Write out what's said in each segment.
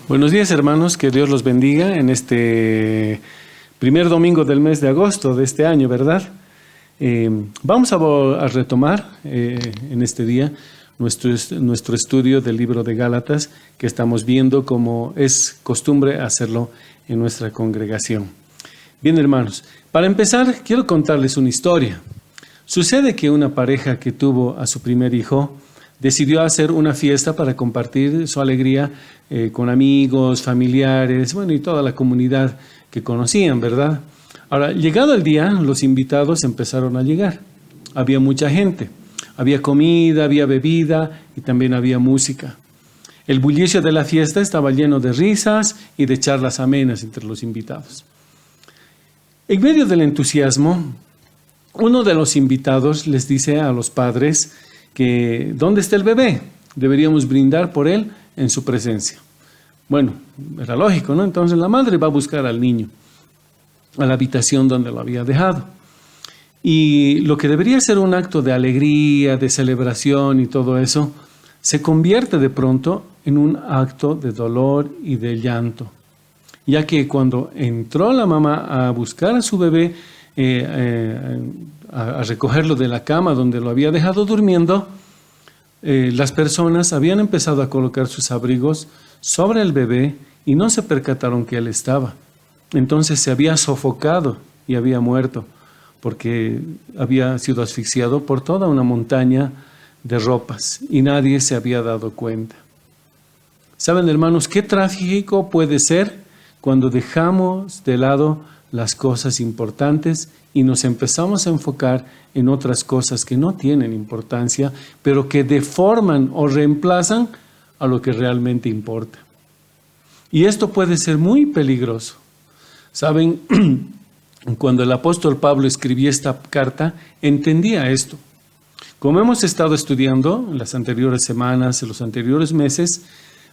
Buenos días, hermanos, que Dios los bendiga en este primer domingo del mes de agosto de este año, ¿verdad? Vamos a retomar en este día nuestro estudio del libro de Gálatas, que estamos viendo como es costumbre hacerlo en nuestra congregación. Bien, hermanos, para empezar quiero contarles una historia. Sucede que una pareja que tuvo a su primer hijo decidió hacer una fiesta para compartir su alegría con amigos, familiares, bueno, y toda la comunidad que conocían, ¿verdad? Ahora, llegado el día, los invitados empezaron a llegar. Había mucha gente. Había comida, había bebida y también había música. El bullicio de la fiesta estaba lleno de risas y de charlas amenas entre los invitados. En medio del entusiasmo, uno de los invitados les dice a los padres que ¿dónde está el bebé? Deberíamos brindar por él en su presencia. Bueno, era lógico, ¿no? Entonces la madre va a buscar al niño a la habitación donde lo había dejado. Y lo que debería ser un acto de alegría, de celebración y todo eso, se convierte de pronto en un acto de dolor y de llanto. Ya que cuando entró la mamá a buscar a su bebé, a recogerlo de la cama donde lo había dejado durmiendo, las personas habían empezado a colocar sus abrigos sobre el bebé y no se percataron que él estaba. Entonces se había sofocado y había muerto porque había sido asfixiado por toda una montaña de ropas y nadie se había dado cuenta. ¿Saben, hermanos, qué trágico puede ser cuando dejamos de lado las cosas importantes y nos empezamos a enfocar en otras cosas que no tienen importancia, pero que deforman o reemplazan a lo que realmente importa? Y esto puede ser muy peligroso. ¿Saben? Cuando el apóstol Pablo escribía esta carta, entendía esto. Como hemos estado estudiando en las anteriores semanas, en los anteriores meses,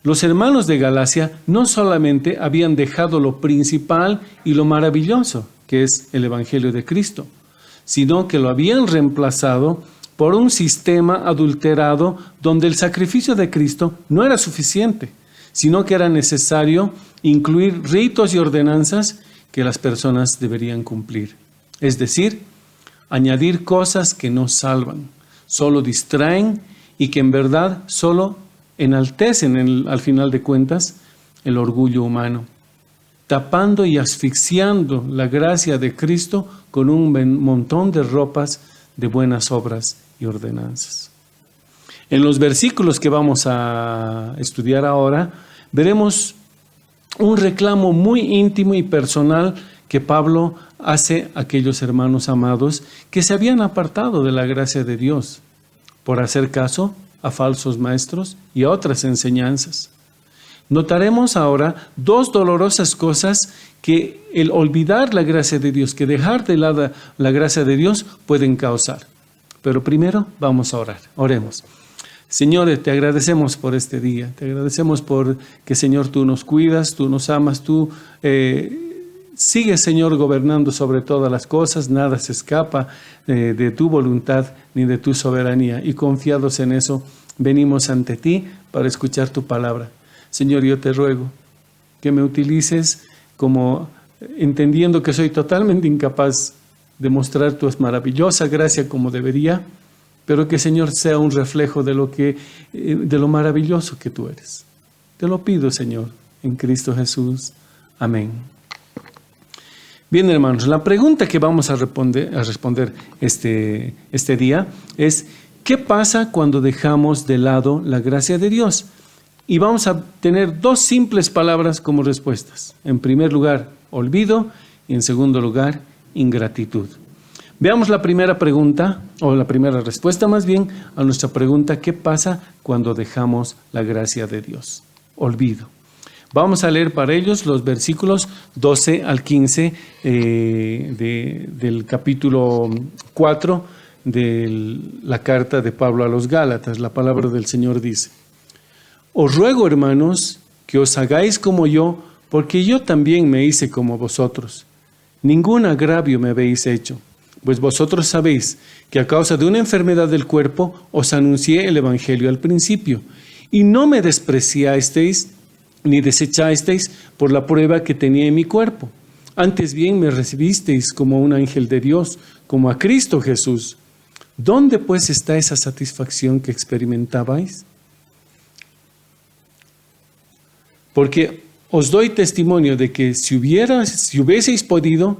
los hermanos de Galacia no solamente habían dejado lo principal y lo maravilloso, que es el Evangelio de Cristo, sino que lo habían reemplazado por un sistema adulterado donde el sacrificio de Cristo no era suficiente, sino que era necesario incluir ritos y ordenanzas que las personas deberían cumplir. Es decir, añadir cosas que no salvan, solo distraen y que en verdad solo enaltecen al final de cuentas el orgullo humano, tapando y asfixiando la gracia de Cristo con un montón de ropas de buenas obras y ordenanzas. En los versículos que vamos a estudiar ahora, veremos un reclamo muy íntimo y personal que Pablo hace a aquellos hermanos amados que se habían apartado de la gracia de Dios por hacer caso a falsos maestros y a otras enseñanzas. Notaremos ahora dos dolorosas cosas que el olvidar la gracia de Dios, que dejar de lado la gracia de Dios pueden causar. Pero primero vamos a orar. Oremos. Señor, te agradecemos por este día. Te agradecemos por que, Señor, tú nos cuidas, tú nos amas, tú sigues, Señor, gobernando sobre todas las cosas. Nada se escapa de tu voluntad ni de tu soberanía. Y confiados en eso, venimos ante ti para escuchar tu palabra. Señor, yo te ruego que me utilices como entendiendo que soy totalmente incapaz de mostrar tu maravillosa gracia como debería, pero que, Señor, sea un reflejo de lo maravilloso que tú eres. Te lo pido, Señor, en Cristo Jesús. Amén. Bien, hermanos, la pregunta que vamos a responder este día es: ¿qué pasa cuando dejamos de lado la gracia de Dios? Y vamos a tener dos simples palabras como respuestas. En primer lugar, olvido, y en segundo lugar, ingratitud. Veamos la primera pregunta, o la primera respuesta más bien, a nuestra pregunta: ¿qué pasa cuando dejamos la gracia de Dios? Olvido. Vamos a leer para ellos los versículos 12 al 15 del capítulo 4 de la carta de Pablo a los Gálatas. La palabra del Señor dice: Os ruego, hermanos, que os hagáis como yo, porque yo también me hice como vosotros. Ningún agravio me habéis hecho, pues vosotros sabéis que a causa de una enfermedad del cuerpo os anuncié el Evangelio al principio, y no me despreciasteis, ni desechasteis por la prueba que tenía en mi cuerpo. Antes bien me recibisteis como un ángel de Dios, como a Cristo Jesús. ¿Dónde pues está esa satisfacción que experimentabais? Porque os doy testimonio de que si hubieseis podido,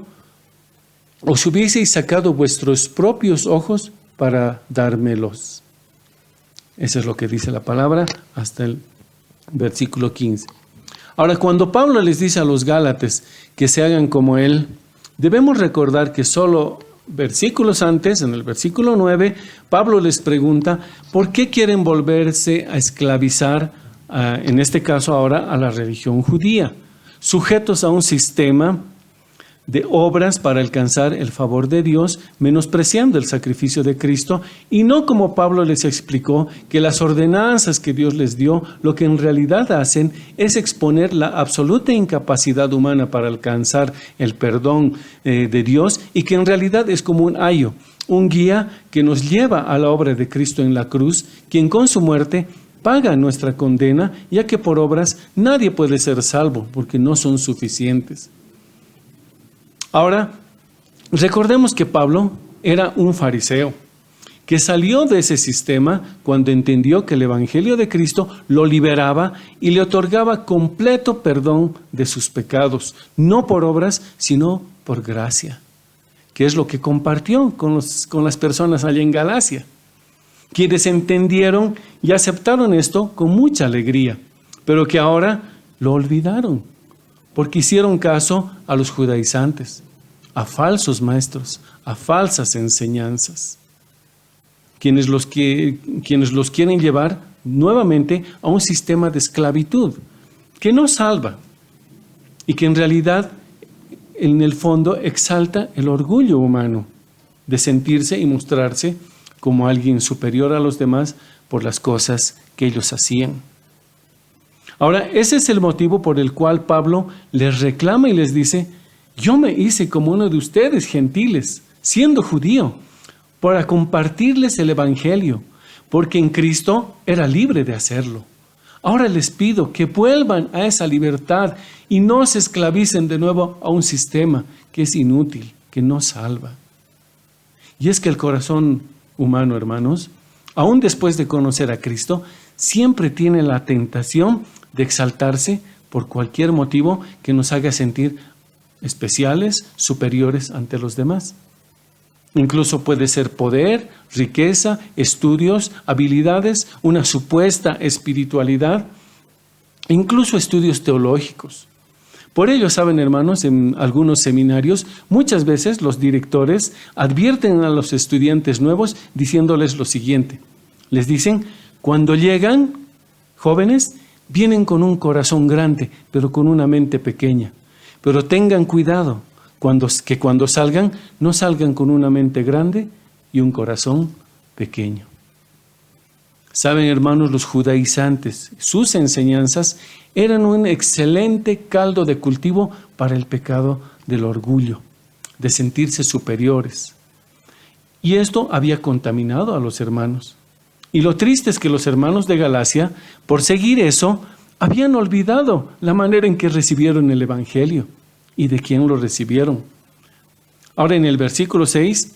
os hubieseis sacado vuestros propios ojos para dármelos. Eso es lo que dice la palabra hasta el versículo 15. Ahora, cuando Pablo les dice a los Gálatas que se hagan como él, debemos recordar que solo versículos antes, en el versículo 9, Pablo les pregunta por qué quieren volverse a esclavizar, en este caso ahora, a la religión judía, sujetos a un sistema de obras para alcanzar el favor de Dios, menospreciando el sacrificio de Cristo, y no como Pablo les explicó que las ordenanzas que Dios les dio, lo que en realidad hacen es exponer la absoluta incapacidad humana para alcanzar el perdón de Dios, y que en realidad es como un ayo, un guía que nos lleva a la obra de Cristo en la cruz, quien con su muerte paga nuestra condena, ya que por obras nadie puede ser salvo, porque no son suficientes. Ahora, recordemos que Pablo era un fariseo que salió de ese sistema cuando entendió que el Evangelio de Cristo lo liberaba y le otorgaba completo perdón de sus pecados, no por obras, sino por gracia, que es lo que compartió con las personas allá en Galacia, quienes entendieron y aceptaron esto con mucha alegría, pero que ahora lo olvidaron, porque hicieron caso a los judaizantes, a falsos maestros, a falsas enseñanzas, quienes los quieren llevar nuevamente a un sistema de esclavitud que no salva y que en realidad en el fondo exalta el orgullo humano de sentirse y mostrarse como alguien superior a los demás por las cosas que ellos hacían. Ahora, ese es el motivo por el cual Pablo les reclama y les dice: yo me hice como uno de ustedes, gentiles, siendo judío, para compartirles el Evangelio, porque en Cristo era libre de hacerlo. Ahora les pido que vuelvan a esa libertad y no se esclavicen de nuevo a un sistema que es inútil, que no salva. Y es que el corazón humano, hermanos, aún después de conocer a Cristo, siempre tiene la tentación de exaltarse por cualquier motivo que nos haga sentir especiales, superiores ante los demás. Incluso puede ser poder, riqueza, estudios, habilidades, una supuesta espiritualidad, incluso estudios teológicos. Por ello, saben, hermanos, en algunos seminarios, muchas veces los directores advierten a los estudiantes nuevos diciéndoles lo siguiente. Les dicen: cuando llegan, jóvenes, vienen con un corazón grande, pero con una mente pequeña. Pero tengan cuidado, que cuando salgan, no salgan con una mente grande y un corazón pequeño. Saben, hermanos, los judaizantes, sus enseñanzas eran un excelente caldo de cultivo para el pecado del orgullo, de sentirse superiores. Y esto había contaminado a los hermanos. Y lo triste es que los hermanos de Galacia, por seguir eso, habían olvidado la manera en que recibieron el Evangelio y de quién lo recibieron. Ahora, en el versículo 6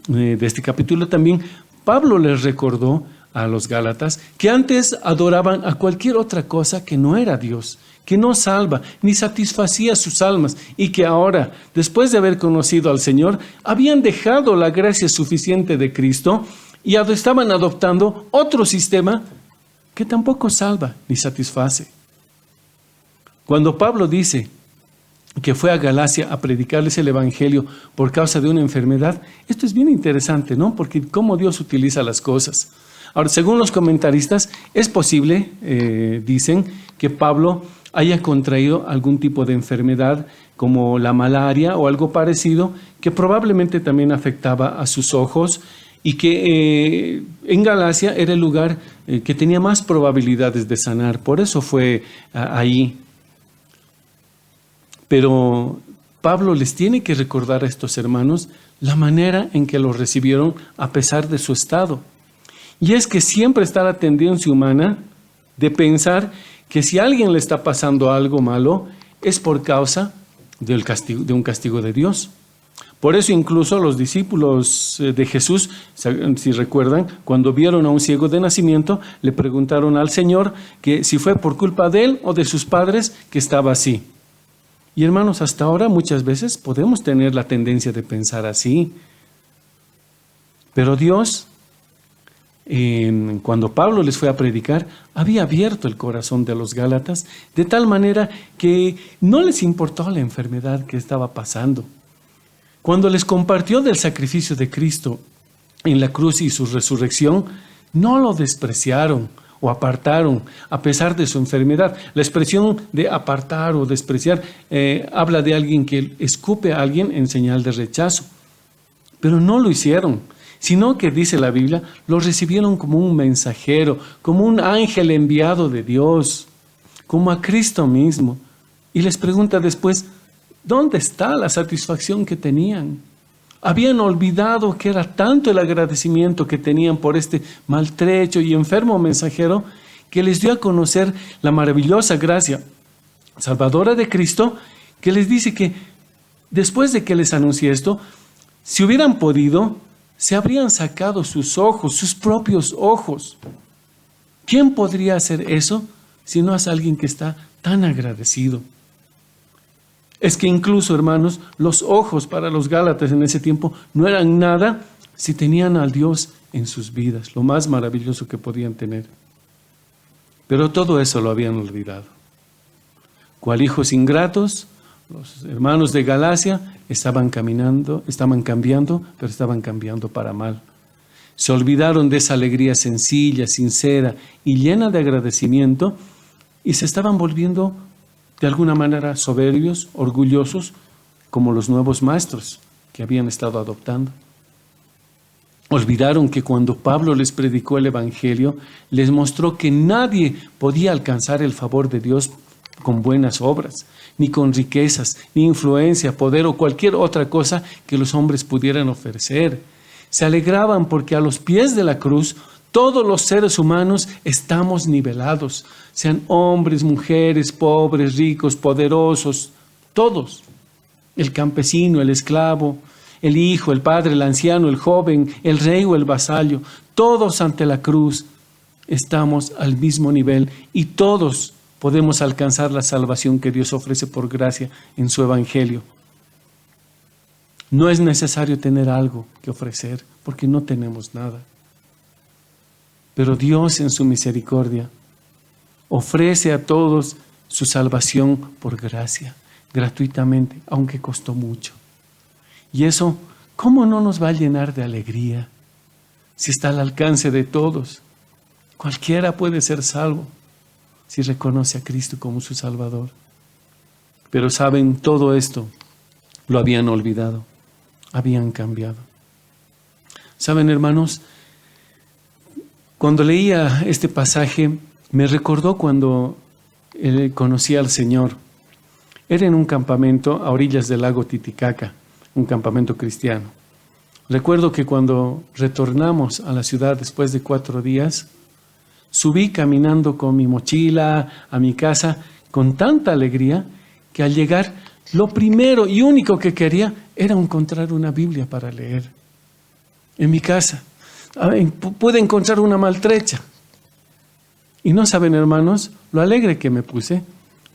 de este capítulo también, Pablo les recordó a los Gálatas que antes adoraban a cualquier otra cosa que no era Dios, que no salva ni satisfacía sus almas, y que ahora, después de haber conocido al Señor, habían dejado la gracia suficiente de Cristo y estaban adoptando otro sistema que tampoco salva ni satisface. Cuando Pablo dice que fue a Galacia a predicarles el Evangelio por causa de una enfermedad, esto es bien interesante, ¿no? Porque cómo Dios utiliza las cosas. Ahora, según los comentaristas, es posible, dicen, que Pablo haya contraído algún tipo de enfermedad como la malaria o algo parecido, que probablemente también afectaba a sus ojos, y que en Galacia era el lugar que tenía más probabilidades de sanar. Por eso fue ahí. Pero Pablo les tiene que recordar a estos hermanos la manera en que los recibieron a pesar de su estado. Y es que siempre está la tendencia humana de pensar que si a alguien le está pasando algo malo, es por causa de un castigo de Dios. Por eso incluso los discípulos de Jesús, si recuerdan, cuando vieron a un ciego de nacimiento, le preguntaron al Señor que si fue por culpa de él o de sus padres que estaba así. Y hermanos, hasta ahora muchas veces podemos tener la tendencia de pensar así. Pero Dios, cuando Pablo les fue a predicar, había abierto el corazón de los Gálatas de tal manera que no les importó la enfermedad que estaba pasando. Cuando les compartió del sacrificio de Cristo en la cruz y su resurrección, no lo despreciaron o apartaron a pesar de su enfermedad. La expresión de apartar o despreciar habla de alguien que escupe a alguien en señal de rechazo. Pero no lo hicieron, sino que, dice la Biblia, lo recibieron como un mensajero, como un ángel enviado de Dios, como a Cristo mismo. Y les pregunta después, ¿dónde está la satisfacción que tenían? Habían olvidado que era tanto el agradecimiento que tenían por este maltrecho y enfermo mensajero que les dio a conocer la maravillosa gracia salvadora de Cristo, que les dice que después de que les anuncie esto, si hubieran podido, se habrían sacado sus ojos, sus propios ojos. ¿Quién podría hacer eso si no es alguien que está tan agradecido? Es que incluso, hermanos, los ojos para los Gálatas en ese tiempo no eran nada si tenían al Dios en sus vidas, lo más maravilloso que podían tener. Pero todo eso lo habían olvidado. Cual hijos ingratos, los hermanos de Galacia estaban cambiando, pero estaban cambiando para mal. Se olvidaron de esa alegría sencilla, sincera y llena de agradecimiento y se estaban volviendo de alguna manera soberbios, orgullosos, como los nuevos maestros que habían estado adoptando. Olvidaron que cuando Pablo les predicó el Evangelio, les mostró que nadie podía alcanzar el favor de Dios con buenas obras, ni con riquezas, ni influencia, poder o cualquier otra cosa que los hombres pudieran ofrecer. Se alegraban porque a los pies de la cruz todos los seres humanos estamos nivelados, sean hombres, mujeres, pobres, ricos, poderosos, todos. El campesino, el esclavo, el hijo, el padre, el anciano, el joven, el rey o el vasallo, todos ante la cruz estamos al mismo nivel y todos podemos alcanzar la salvación que Dios ofrece por gracia en su Evangelio. No es necesario tener algo que ofrecer porque no tenemos nada. Pero Dios en su misericordia ofrece a todos su salvación por gracia, gratuitamente, aunque costó mucho. Y eso, ¿cómo no nos va a llenar de alegría si está al alcance de todos? Cualquiera puede ser salvo si reconoce a Cristo como su Salvador. Pero saben, todo esto lo habían olvidado, habían cambiado. Saben, hermanos, cuando leía este pasaje, me recordó cuando conocí al Señor. Era en un campamento a orillas del lago Titicaca, un campamento cristiano. Recuerdo que cuando retornamos a la ciudad después de 4 días, subí caminando con mi mochila a mi casa con tanta alegría que al llegar, lo primero y único que quería era encontrar una Biblia para leer en mi casa. Pude encontrar una maltrecha. Y no saben, hermanos, lo alegre que me puse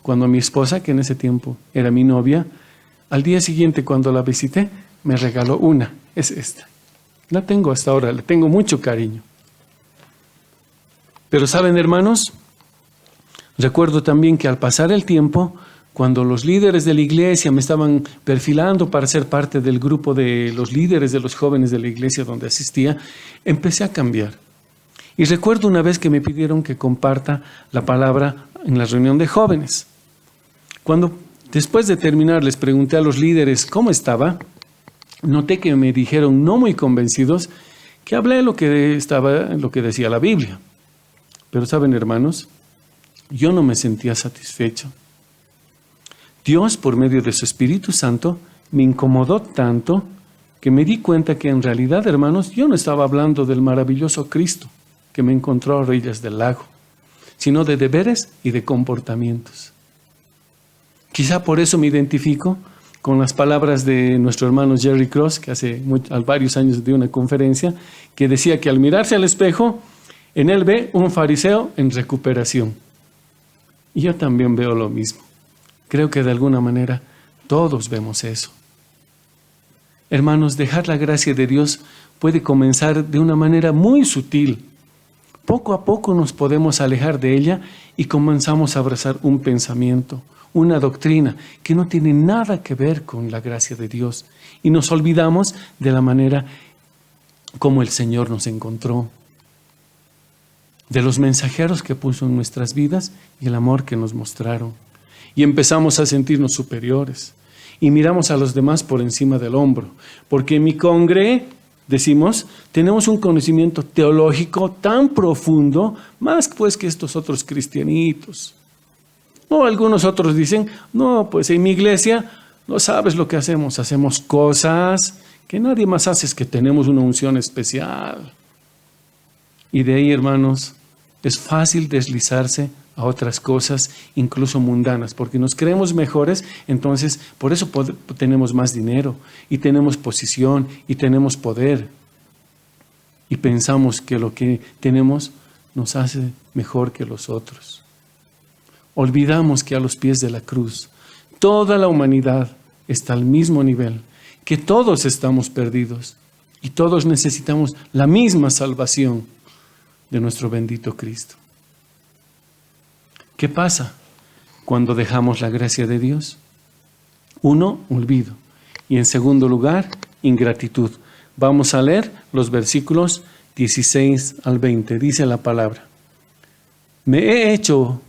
cuando mi esposa, que en ese tiempo era mi novia, al día siguiente cuando la visité, me regaló una. Es esta. La tengo hasta ahora, le tengo mucho cariño. Pero saben, hermanos, recuerdo también que al pasar el tiempo, cuando los líderes de la iglesia me estaban perfilando para ser parte del grupo de los líderes de los jóvenes de la iglesia donde asistía, empecé a cambiar. Y recuerdo una vez que me pidieron que comparta la palabra en la reunión de jóvenes. Cuando después de terminar les pregunté a los líderes cómo estaba, noté que me dijeron, no muy convencidos, que hablé lo que decía la Biblia. Pero saben, hermanos, yo no me sentía satisfecho. Dios, por medio de su Espíritu Santo, me incomodó tanto que me di cuenta que en realidad, hermanos, yo no estaba hablando del maravilloso Cristo que me encontró a orillas del lago. sino de deberes y de comportamientos. Quizá por eso me identifico con las palabras de nuestro hermano Jerry Cross, que hace varios años dio una conferencia, que decía que al mirarse al espejo, en él ve un fariseo en recuperación. Y yo también veo lo mismo. Creo que de alguna manera todos vemos eso. Hermanos, dejar la gracia de Dios puede comenzar de una manera muy sutil. Poco a poco nos podemos alejar de ella y comenzamos a abrazar un pensamiento, una doctrina que no tiene nada que ver con la gracia de Dios. Y nos olvidamos de la manera como el Señor nos encontró, de los mensajeros que puso en nuestras vidas y el amor que nos mostraron. Y empezamos a sentirnos superiores y miramos a los demás por encima del hombro, porque en mi congre, decimos, tenemos un conocimiento teológico tan profundo, más pues que estos otros cristianitos. O algunos otros dicen, no, pues en mi iglesia no sabes lo que hacemos cosas que nadie más hace, es que tenemos una unción especial. Y de ahí, hermanos, es fácil deslizarse a otras cosas, incluso mundanas, porque nos creemos mejores, entonces por eso tenemos más dinero, y tenemos posición, y tenemos poder. Y pensamos que lo que tenemos nos hace mejor que los otros. Olvidamos que a los pies de la cruz, toda la humanidad está al mismo nivel, que todos estamos perdidos, y todos necesitamos la misma salvación de nuestro bendito Cristo. ¿Qué pasa cuando dejamos la gracia de Dios? 1, olvido. Y en segundo lugar, ingratitud. Vamos a leer los versículos 16 al 20. Dice la palabra: ¿me he hecho,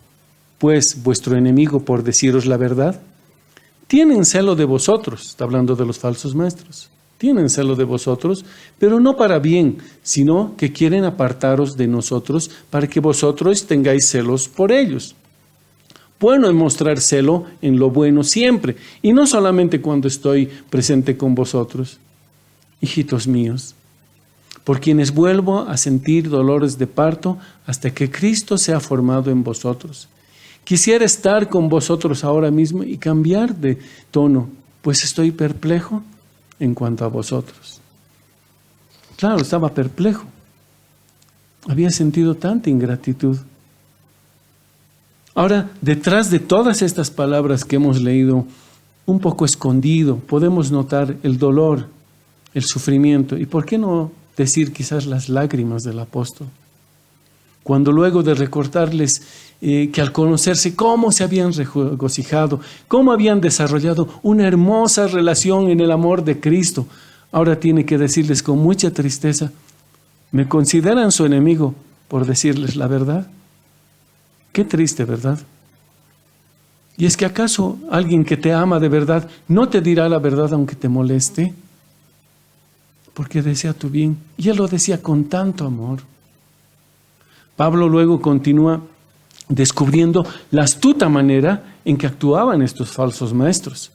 pues, vuestro enemigo por deciros la verdad? Tienen celo de vosotros, está hablando de los falsos maestros. Tienen celo de vosotros, pero no para bien, sino que quieren apartaros de nosotros para que vosotros tengáis celos por ellos. Bueno es mostrar celo en lo bueno siempre, y no solamente cuando estoy presente con vosotros. Hijitos míos, por quienes vuelvo a sentir dolores de parto hasta que Cristo sea formado en vosotros. Quisiera estar con vosotros ahora mismo y cambiar de tono, pues estoy perplejo en cuanto a vosotros. Claro, estaba perplejo. Había sentido tanta ingratitud. Ahora, detrás de todas estas palabras que hemos leído, un poco escondido, podemos notar el dolor, el sufrimiento, y por qué no decir quizás las lágrimas del apóstol. Cuando luego de recordarles que al conocerse cómo se habían regocijado, cómo habían desarrollado una hermosa relación en el amor de Cristo, ahora tiene que decirles con mucha tristeza, ¿me consideran su enemigo por decirles la verdad? Qué triste, ¿verdad? ¿Y es que acaso alguien que te ama de verdad no te dirá la verdad aunque te moleste? Porque desea tu bien. Y él lo decía con tanto amor. Pablo luego continúa descubriendo la astuta manera en que actuaban estos falsos maestros.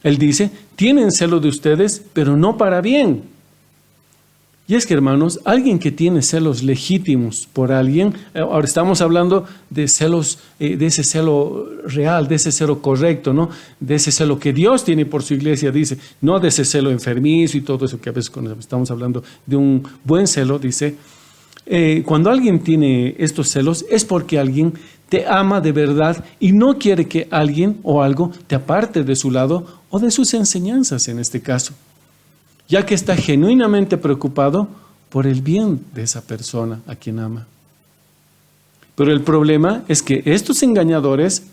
Él dice, tienen celo de ustedes, pero no para bien. Y es que, hermanos, alguien que tiene celos legítimos por alguien, ahora estamos hablando de celos, de ese celo real, de ese celo correcto, ¿no? De ese celo que Dios tiene por su iglesia, dice, no de ese celo enfermizo y todo eso que a veces estamos hablando de un buen celo, dice, cuando alguien tiene estos celos es porque alguien te ama de verdad y no quiere que alguien o algo te aparte de su lado o de sus enseñanzas en este caso, ya que está genuinamente preocupado por el bien de esa persona a quien ama. Pero el problema es que estos engañadores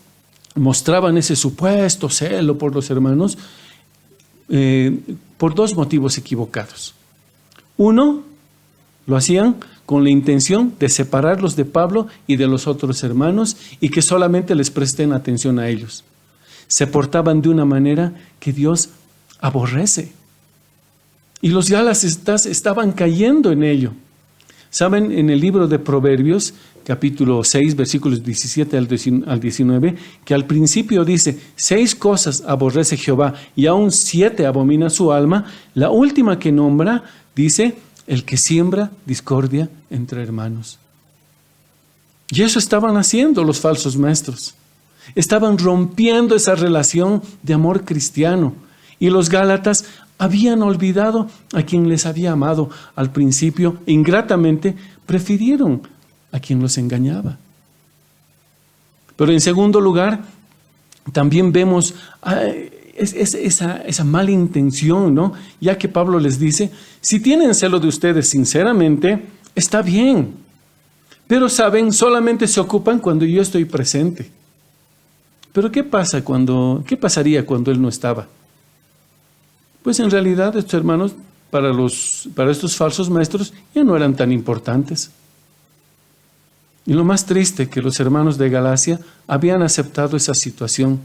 mostraban ese supuesto celo por los hermanos por dos motivos equivocados. Uno, lo hacían con la intención de separarlos de Pablo y de los otros hermanos y que solamente les presten atención a ellos. Se portaban de una manera que Dios aborrece. Y los gálatas estaban cayendo en ello. Saben, en el libro de Proverbios, capítulo 6, versículos 17 al 19, que al principio dice, 6 cosas aborrece Jehová y aún 7 abomina su alma. La última que nombra dice, el que siembra discordia entre hermanos. Y eso estaban haciendo los falsos maestros. Estaban rompiendo esa relación de amor cristiano. Y los gálatas habían olvidado a quien les había amado al principio. Ingratamente prefirieron a quien los engañaba. Pero en segundo lugar, también vemos esa mala intención, ¿no? Ya que Pablo les dice, si tienen celo de ustedes sinceramente, está bien. Pero saben, solamente se ocupan cuando yo estoy presente. Pero ¿qué pasaría cuando él no estaba? Pues en realidad estos hermanos, para estos falsos maestros, ya no eran tan importantes. Y lo más triste, que los hermanos de Galacia habían aceptado esa situación,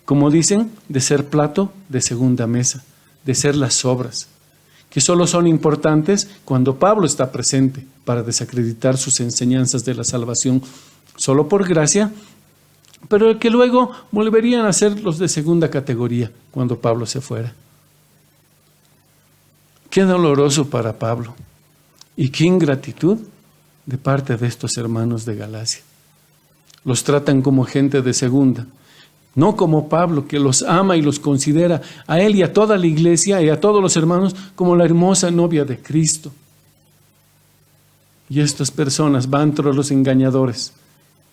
como dicen, de ser plato de segunda mesa, de ser las sobras, que solo son importantes cuando Pablo está presente para desacreditar sus enseñanzas de la salvación solo por gracia, pero que luego volverían a ser los de segunda categoría cuando Pablo se fuera. Qué doloroso para Pablo y qué ingratitud de parte de estos hermanos de Galacia. Los tratan como gente de segunda, no como Pablo, que los ama y los considera a él y a toda la iglesia y a todos los hermanos como la hermosa novia de Cristo. Y estas personas van tras los engañadores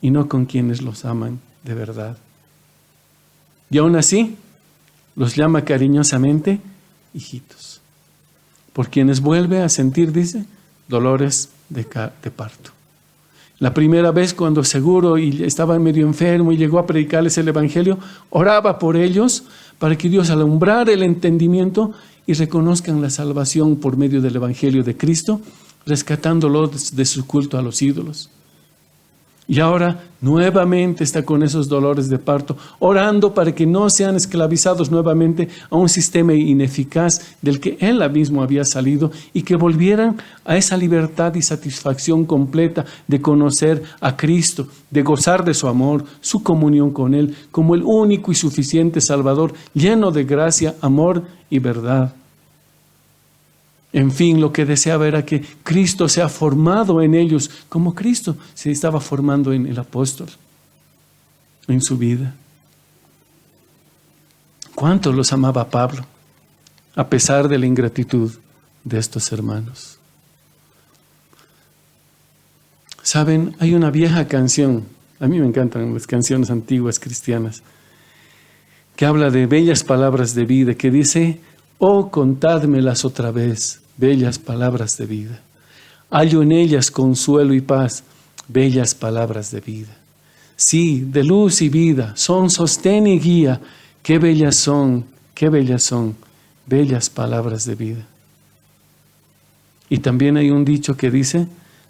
y no con quienes los aman de verdad. Y aún así, los llama cariñosamente hijitos, por quienes vuelve a sentir, dice, dolores de parto. La primera vez cuando seguro y estaba medio enfermo y llegó a predicarles el evangelio, oraba por ellos para que Dios alumbrara el entendimiento y reconozcan la salvación por medio del evangelio de Cristo, rescatándolos de su culto a los ídolos. Y ahora nuevamente está con esos dolores de parto, orando para que no sean esclavizados nuevamente a un sistema ineficaz del que él mismo había salido y que volvieran a esa libertad y satisfacción completa de conocer a Cristo, de gozar de su amor, su comunión con Él, como el único y suficiente Salvador, lleno de gracia, amor y verdad. En fin, lo que deseaba era que Cristo sea formado en ellos, como Cristo se estaba formando en el apóstol, en su vida. ¿Cuánto los amaba Pablo, a pesar de la ingratitud de estos hermanos? Saben, hay una vieja canción, a mí me encantan las canciones antiguas cristianas, que habla de bellas palabras de vida, que dice: oh, contádmelas otra vez, bellas palabras de vida. Hallo en ellas consuelo y paz, bellas palabras de vida. Sí, de luz y vida, son sostén y guía. Qué bellas son, bellas palabras de vida. Y también hay un dicho que dice: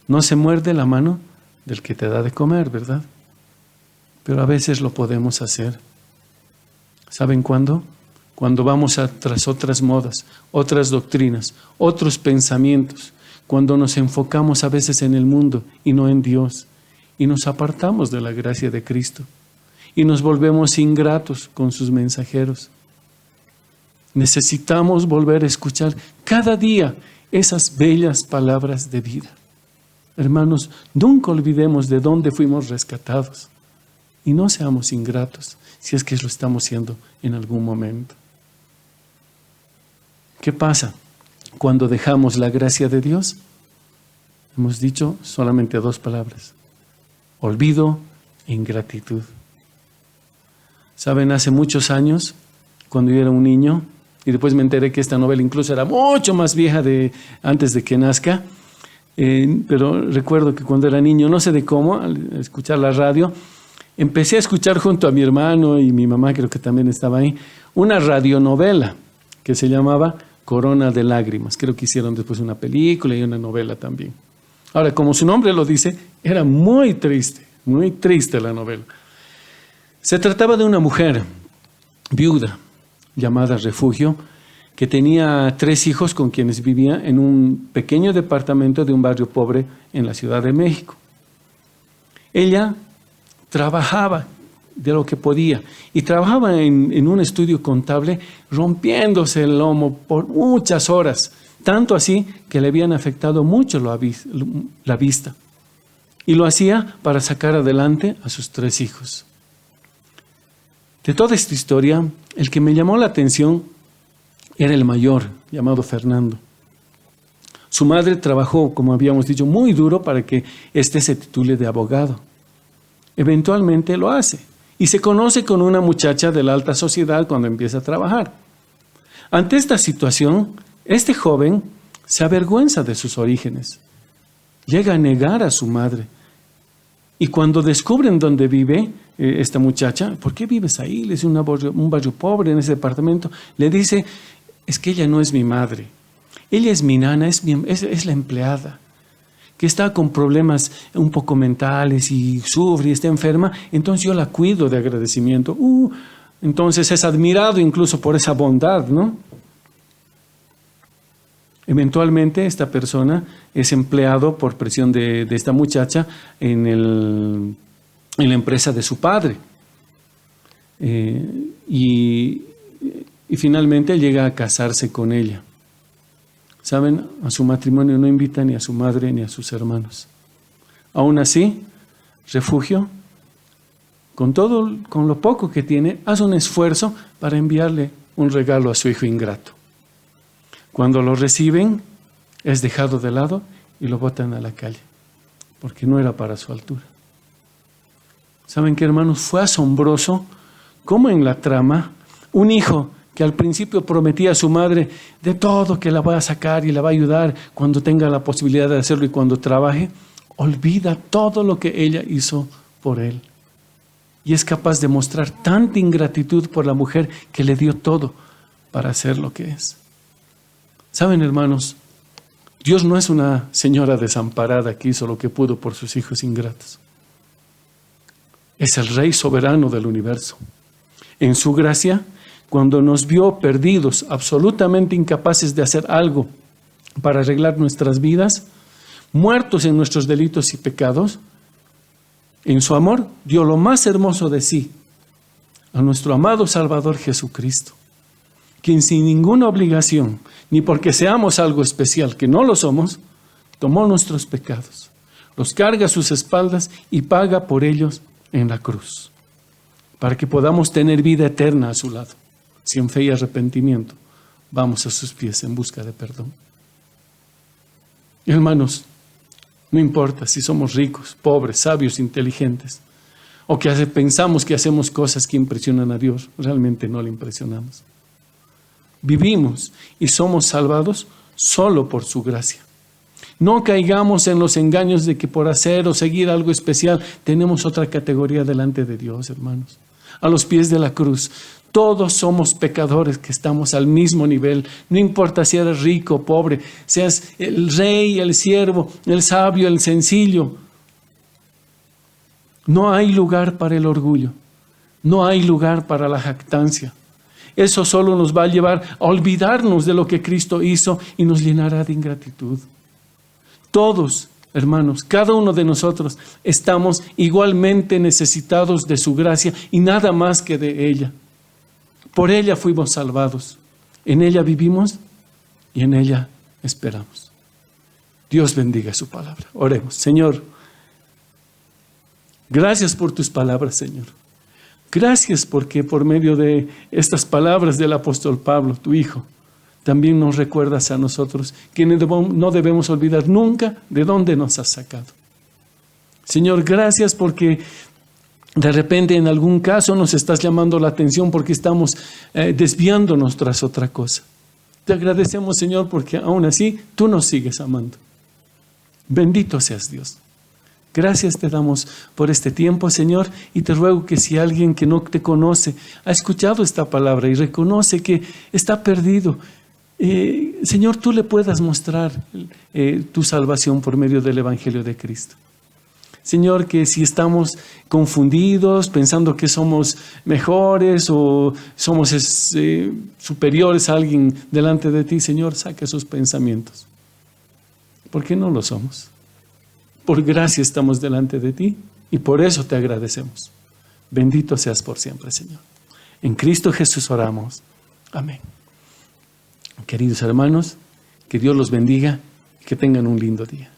no se muerde la mano del que te da de comer, ¿verdad? Pero a veces lo podemos hacer. ¿Saben cuándo? Cuando vamos tras otras modas, otras doctrinas, otros pensamientos, cuando nos enfocamos a veces en el mundo y no en Dios, y nos apartamos de la gracia de Cristo, y nos volvemos ingratos con sus mensajeros. Necesitamos volver a escuchar cada día esas bellas palabras de vida. Hermanos, nunca olvidemos de dónde fuimos rescatados, y no seamos ingratos, si es que lo estamos siendo en algún momento. ¿Qué pasa cuando dejamos la gracia de Dios? Hemos dicho solamente dos palabras: olvido e ingratitud. Saben, hace muchos años, cuando yo era un niño, y después me enteré que esta novela incluso era mucho más vieja antes de que nazca, pero recuerdo que cuando era niño, no sé de cómo, al escuchar la radio, empecé a escuchar junto a mi hermano y mi mamá, creo que también estaba ahí, una radionovela que se llamaba Corona de Lágrimas. Creo que hicieron después una película y una novela también. Ahora, como su nombre lo dice, era muy triste la novela. Se trataba de una mujer viuda llamada Refugio, que tenía 3 hijos con quienes vivía en un pequeño departamento de un barrio pobre en la Ciudad de México. Ella trabajaba de lo que podía y trabajaba en un estudio contable, rompiéndose el lomo por muchas horas, tanto así que le habían afectado mucho la vista. y lo hacía para sacar adelante a sus 3 hijos. De toda esta historia, el que me llamó la atención era el mayor, llamado Fernando. Su madre trabajó, como habíamos dicho, muy duro para que éste se titule de abogado. Eventualmente lo hace y se conoce con una muchacha de la alta sociedad cuando empieza a trabajar. Ante esta situación, este joven se avergüenza de sus orígenes. Llega a negar a su madre. Y cuando descubren dónde vive esta muchacha, ¿por qué vives ahí? Le dice un barrio pobre en ese departamento. Le dice, es que ella no es mi madre. Ella es mi nana, es la empleada, que está con problemas un poco mentales y sufre y está enferma. Entonces yo la cuido de agradecimiento. Entonces es admirado incluso por esa bondad, ¿no? Eventualmente esta persona es empleado por presión de esta muchacha en la empresa de su padre. Y finalmente llega a casarse con ella. ¿Saben? A su matrimonio no invita ni a su madre ni a sus hermanos. Aún así, refugio, con lo poco que tiene, hace un esfuerzo para enviarle un regalo a su hijo ingrato. Cuando lo reciben, es dejado de lado y lo botan a la calle, porque no era para su altura. ¿Saben qué, hermanos? Fue asombroso cómo en la trama, un hijo que al principio prometía a su madre de todo, que la va a sacar y la va a ayudar cuando tenga la posibilidad de hacerlo y cuando trabaje, olvida todo lo que ella hizo por él. Y es capaz de mostrar tanta ingratitud por la mujer que le dio todo para hacer lo que es. ¿Saben, hermanos? Dios no es una señora desamparada que hizo lo que pudo por sus hijos ingratos. Es el Rey soberano del universo. En su gracia, cuando nos vio perdidos, absolutamente incapaces de hacer algo para arreglar nuestras vidas, muertos en nuestros delitos y pecados, en su amor dio lo más hermoso de sí a nuestro amado Salvador Jesucristo, quien sin ninguna obligación, ni porque seamos algo especial, que no lo somos, tomó nuestros pecados, los carga a sus espaldas y paga por ellos en la cruz, para que podamos tener vida eterna a su lado. Si en fe y arrepentimiento vamos a sus pies en busca de perdón. Hermanos, no importa si somos ricos, pobres, sabios, inteligentes, o que pensamos que hacemos cosas que impresionan a Dios, realmente no le impresionamos. Vivimos y somos salvados solo por su gracia. No caigamos en los engaños de que por hacer o seguir algo especial tenemos otra categoría delante de Dios, hermanos. A los pies de la cruz, todos somos pecadores que estamos al mismo nivel. No importa si eres rico o pobre, seas el rey, el siervo, el sabio, el sencillo. No hay lugar para el orgullo. No hay lugar para la jactancia. Eso solo nos va a llevar a olvidarnos de lo que Cristo hizo y nos llenará de ingratitud. Todos, hermanos, cada uno de nosotros estamos igualmente necesitados de su gracia y nada más que de ella. Por ella fuimos salvados. En ella vivimos y en ella esperamos. Dios bendiga su palabra. Oremos. Señor, gracias por tus palabras, Señor. Gracias porque por medio de estas palabras del apóstol Pablo, tu hijo, también nos recuerdas a nosotros que no debemos olvidar nunca de dónde nos has sacado. Señor, gracias porque de repente en algún caso nos estás llamando la atención porque estamos desviándonos tras otra cosa. Te agradecemos, Señor, porque aún así tú nos sigues amando. Bendito seas, Dios. Gracias te damos por este tiempo, Señor, y te ruego que si alguien que no te conoce ha escuchado esta palabra y reconoce que está perdido, Señor, tú le puedas mostrar tu salvación por medio del Evangelio de Cristo. Señor, que si estamos confundidos, pensando que somos mejores o somos superiores a alguien delante de ti, Señor, saca esos pensamientos. Porque no lo somos. Por gracia estamos delante de ti y por eso te agradecemos. Bendito seas por siempre, Señor. En Cristo Jesús oramos. Amén. Queridos hermanos, que Dios los bendiga y que tengan un lindo día.